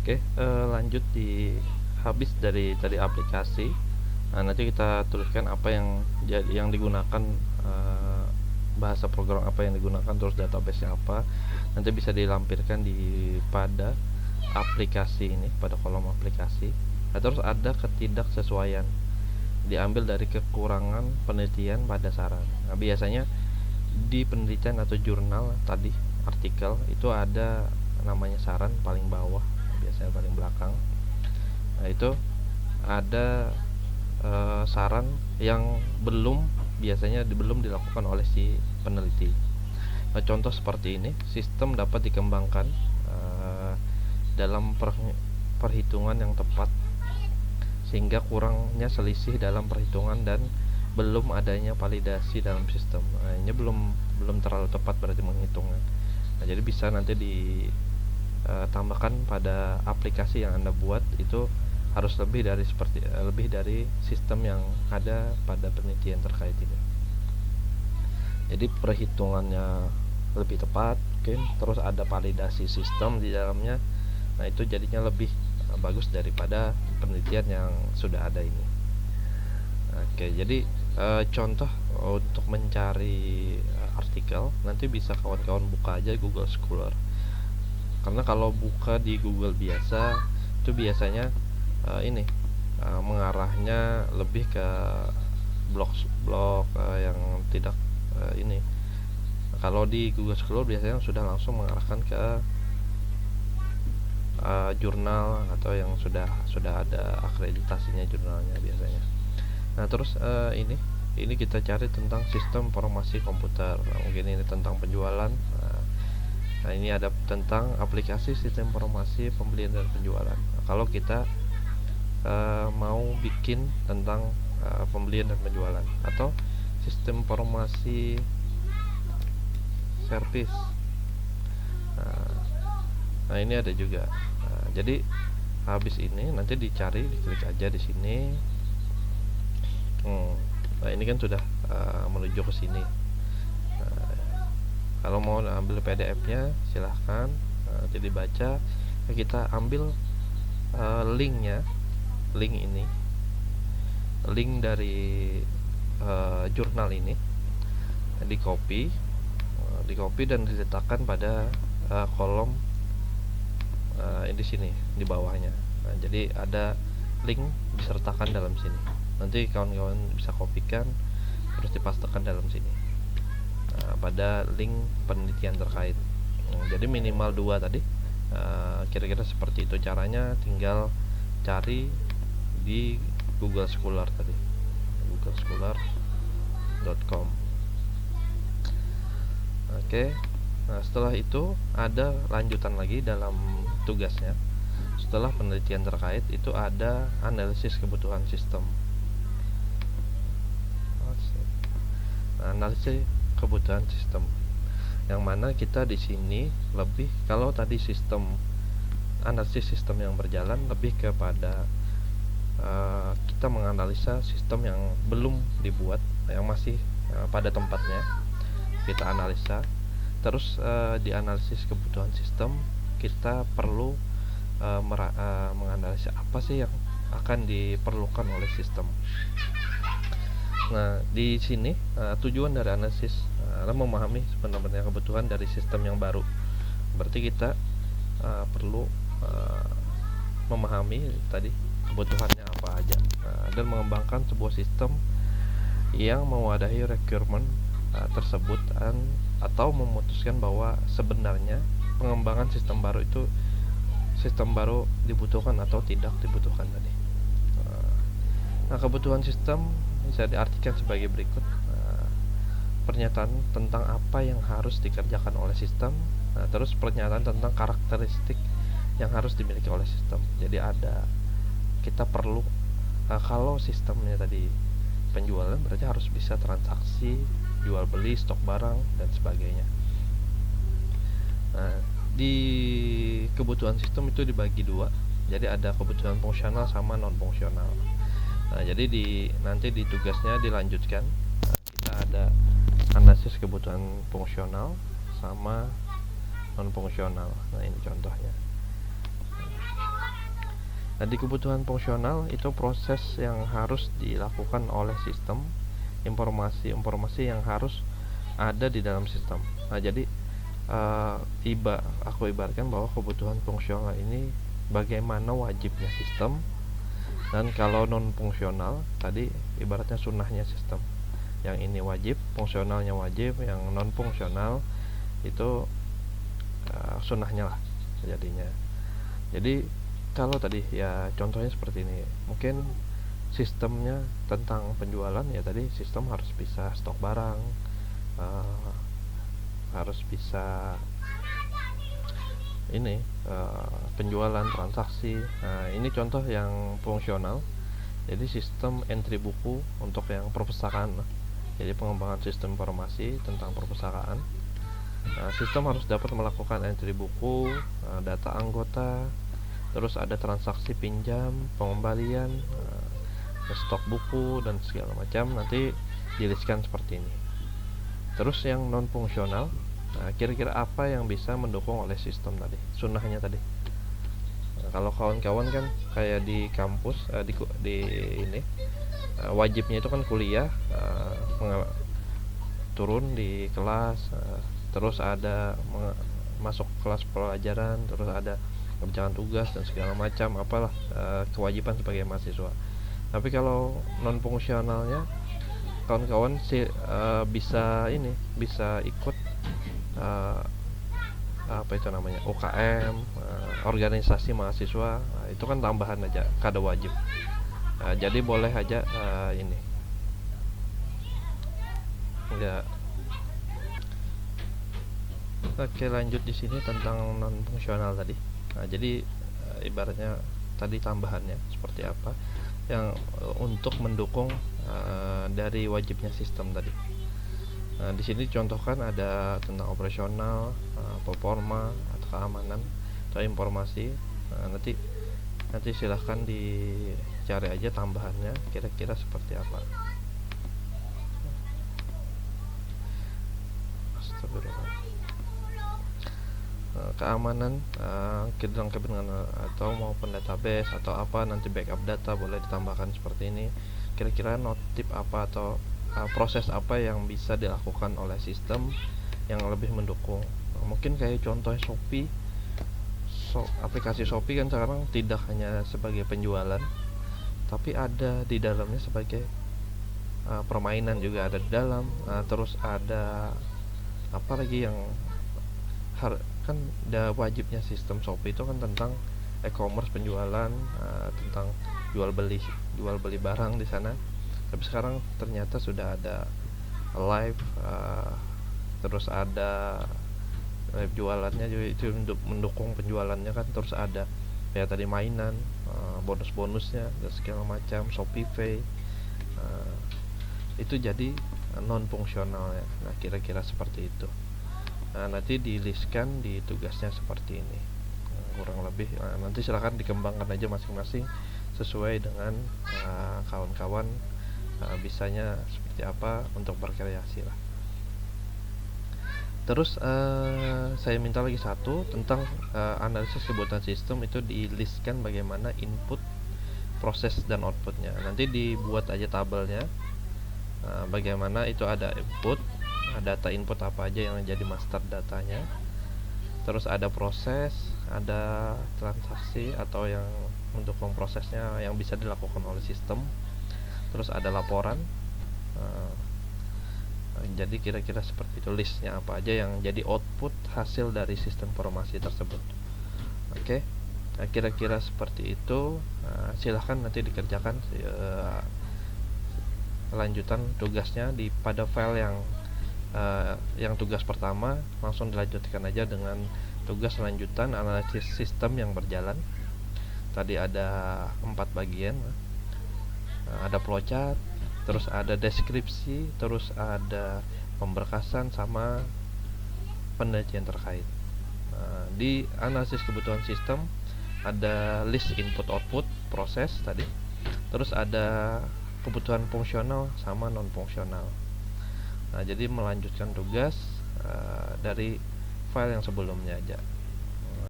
Oke, lanjut di habis dari tadi aplikasi. Nah, nanti kita tuliskan apa yang digunakan, bahasa program apa yang digunakan, terus database apa. Nanti bisa dilampirkan pada aplikasi ini, pada kolom aplikasi. Nah, terus ada ketidaksesuaian, diambil dari kekurangan penelitian pada saran. Nah, biasanya di penelitian atau jurnal tadi, artikel itu ada namanya saran paling bawah, biasanya paling belakang. Nah, itu ada saran yang biasanya belum dilakukan oleh si peneliti. Nah, contoh seperti ini, sistem dapat dikembangkan dalam perhitungan yang tepat sehingga kurangnya selisih dalam perhitungan dan belum adanya validasi dalam sistem. Nah, ini belum terlalu tepat berarti menghitungnya. Nah, jadi bisa nanti ditambahkan pada aplikasi yang Anda buat, itu harus lebih dari sistem yang ada pada penelitian terkait ini. Jadi perhitungannya lebih tepat, mungkin terus ada validasi sistem di dalamnya. Nah, itu jadinya lebih bagus daripada penelitian yang sudah ada ini. Oke, jadi contoh untuk mencari artikel, nanti bisa kawan-kawan buka aja Google Scholar. Karena kalau buka di Google biasa, itu biasanya mengarahnya lebih ke blog yang tidak ini. Kalau di Google Scholar biasanya sudah langsung mengarahkan ke jurnal atau yang sudah ada akreditasinya jurnalnya biasanya. Nah, terus ini kita cari tentang sistem informasi komputer. Nah, mungkin ini tentang penjualan. Nah, ini ada tentang aplikasi sistem informasi pembelian dan penjualan. Nah, kalau kita mau bikin tentang pembelian dan penjualan atau sistem informasi servis, nah ini ada juga. Jadi habis ini nanti diklik aja di sini. Nah, ini kan sudah menuju ke sini. Kalau mau ambil PDF-nya silahkan, nanti dibaca. Kita ambil linknya, link dari jurnal ini, di copy dan diletakkan pada kolom di sini di bawahnya. Nah, jadi ada link disertakan dalam sini. Nanti kawan-kawan bisa kopikan terus dipastekan dalam sini pada link penelitian terkait. Jadi minimal 2 tadi. Kira-kira seperti itu caranya. Tinggal cari di Google Scholar tadi, googlescholar.com. Oke. Nah, setelah itu ada lanjutan lagi dalam tugasnya. Setelah penelitian terkait itu ada analisis kebutuhan sistem. Analisis kebutuhan sistem, yang mana kita di sini lebih, kalau tadi analisis sistem yang berjalan, lebih kepada kita menganalisa sistem yang belum dibuat, yang masih pada tempatnya, kita analisa. Terus di analisis kebutuhan sistem kita perlu menganalisa apa sih yang akan diperlukan oleh sistem. Nah, di sini tujuan dari analisis adalah memahami sebenarnya kebutuhan dari sistem yang baru. Berarti kita perlu memahami tadi kebutuhannya apa aja, dan mengembangkan sebuah sistem yang mewadahi requirement tersebut, atau memutuskan bahwa sebenarnya pengembangan sistem baru dibutuhkan atau tidak dibutuhkan tadi. Nah, kebutuhan sistem bisa diartikan sebagai berikut. Pernyataan tentang apa yang harus dikerjakan oleh sistem. Nah, terus pernyataan tentang karakteristik yang harus dimiliki oleh sistem. Jadi kita perlu, kalau sistemnya tadi penjualan, berarti harus bisa transaksi, jual beli, stok barang, dan sebagainya. Nah, di kebutuhan sistem itu dibagi 2. Jadi ada kebutuhan fungsional sama non fungsional. Nah, jadi nanti di tugasnya dilanjutkan. Nah, kita ada analisis kebutuhan fungsional sama non fungsional. Nah, ini contohnya. Nah, di kebutuhan fungsional itu proses yang harus dilakukan oleh sistem, informasi-informasi yang harus ada di dalam sistem. Nah, jadi uh, aku ibaratkan bahwa kebutuhan fungsional ini bagaimana wajibnya sistem, dan kalau non fungsional tadi ibaratnya sunnahnya sistem. Yang ini wajib, fungsionalnya wajib, yang non fungsional itu sunnahnya lah jadinya. Jadi kalau tadi ya contohnya seperti ini, mungkin sistemnya tentang penjualan ya tadi sistem harus bisa stok barang, uh, harus bisa ini penjualan transaksi. Nah, ini contoh yang fungsional. Jadi sistem entry buku untuk yang perpustakaan. Jadi pengembangan sistem informasi tentang perpustakaan. Nah, sistem harus dapat melakukan entry buku, data anggota, terus ada transaksi pinjam, pengembalian, stok buku dan segala macam, nanti diliskan seperti ini. Terus yang non fungsional, nah, kira-kira apa yang bisa mendukung oleh sistem tadi, sunnahnya tadi. Nah, kalau kawan-kawan kan kayak di kampus, di ini wajibnya itu kan kuliah, turun di kelas, terus ada masuk kelas pelajaran, terus ada kerjaan tugas dan segala macam apalah, kewajiban sebagai mahasiswa. Tapi kalau non fungsionalnya kawan-kawan sih bisa ikut apa itu namanya UKM, organisasi mahasiswa. Nah, itu kan tambahan aja kada wajib. Jadi boleh aja ini enggak. Oke, lanjut di sini tentang non fungsional tadi. Nah, jadi ibaratnya tadi tambahannya seperti apa yang untuk mendukung dari wajibnya sistem tadi. Nah, di sini contohkan ada tentang operasional, performa atau keamanan atau informasi. Nah, nanti silahkan dicari aja tambahannya kira-kira seperti apa. Keamanan, kedengaran atau maupun database atau apa, nanti backup data boleh ditambahkan seperti ini. Kira-kira notif apa atau proses apa yang bisa dilakukan oleh sistem yang lebih mendukung. Mungkin kayak contohnya Shopee. Aplikasi Shopee kan sekarang tidak hanya sebagai penjualan, tapi ada di dalamnya sebagai permainan juga ada di dalam. Terus ada apa lagi yang kan wajibnya sistem Shopee itu kan tentang e-commerce, penjualan, tentang jual beli barang di sana. Tapi sekarang ternyata sudah ada live, terus ada live jualannya juga, itu untuk mendukung penjualannya kan. Terus ada ya tadi mainan, bonus-bonusnya dan segala macam, Shopee Pay, itu jadi non fungsional ya. Nah, kira-kira seperti itu. Nah, nanti dilistkan di tugasnya seperti ini, kurang lebih. Nanti silahkan dikembangkan aja masing-masing sesuai dengan kawan-kawan bisanya seperti apa untuk berkreasi lah. Terus saya minta lagi satu tentang analisis kebutuhan sistem, itu dilistkan bagaimana input, proses dan outputnya. Nanti dibuat aja tabelnya, bagaimana itu ada input, data input apa aja yang jadi master datanya, terus ada proses, ada transaksi atau yang mendukung prosesnya yang bisa dilakukan oleh sistem, terus ada laporan. Jadi kira-kira seperti itu, listnya apa aja yang jadi output hasil dari sistem informasi tersebut. Oke. Nah, kira-kira seperti itu. Silahkan nanti dikerjakan lanjutan tugasnya pada file yang tugas pertama, langsung dilanjutkan aja dengan tugas lanjutan analisis sistem yang berjalan. Tadi ada 4 bagian, ada flowchart, terus ada deskripsi, terus ada pemberkasan sama penelitian terkait. Di analisis kebutuhan sistem ada list input output proses tadi, terus ada kebutuhan fungsional sama non fungsional. Nah, jadi melanjutkan tugas dari file yang sebelumnya aja.